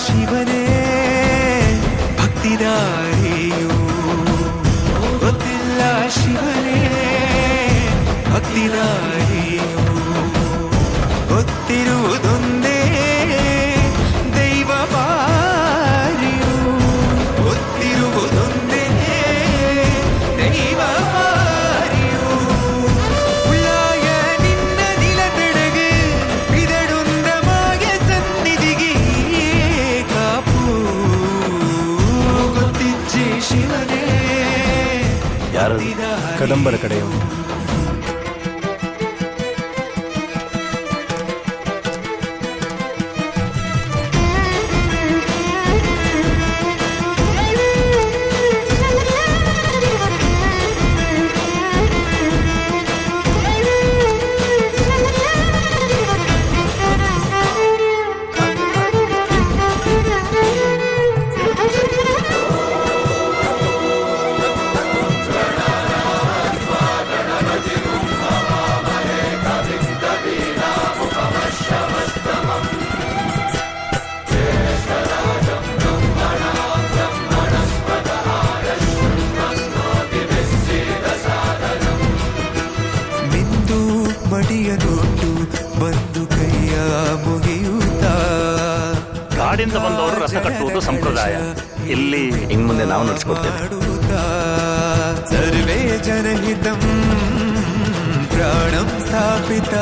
ಶಿವನೇ ಭಕ್ತಿದಾರಿಯು ಗೊತ್ತಿಲ್ಲ ಶಿವನೇ ಭಕ್ತಿದಾರಿಯು ಗೊತ್ತಿರುವುದೊಂದೇ ದೈವ ಬಾರಿಯು ಗೊತ್ತಿರುವುದೊಂದೇ ದೈವ ಬಾರಿಯು ಉಳ್ಳಾಯ ನಿನ್ನ ನಿಲತಡೆಗೆ ಬಿದಡುಂದ ಮಾಯ ಸನ್ನಿಧಿಗೆ ಕಾಪು ಗೊತ್ತಿಜ್ಜೆ ಶಿವನೇ ಯಾರು ಕದಂಬರ ಕಡೆಯವರು ಮಡಿಯನೊಟ್ಟು ಬಂದು ಕೈಯ ಮುಗಿಯುತ್ತ ಕಾಡಿಂದ ಬಂದವರು ರಥ ಕಟ್ಟುವುದು ಸಂಪ್ರದಾಯ. ಇಲ್ಲಿ ಇನ್ನು ಮುಂದೆ ನಾವು ನಡೆಸ್ಕೊಡ್ತೇವೆ. ಸರ್ವೇ ಜನಹಿತಂ ಪ್ರಾಣಂ ಸ್ಥಾಪಿತ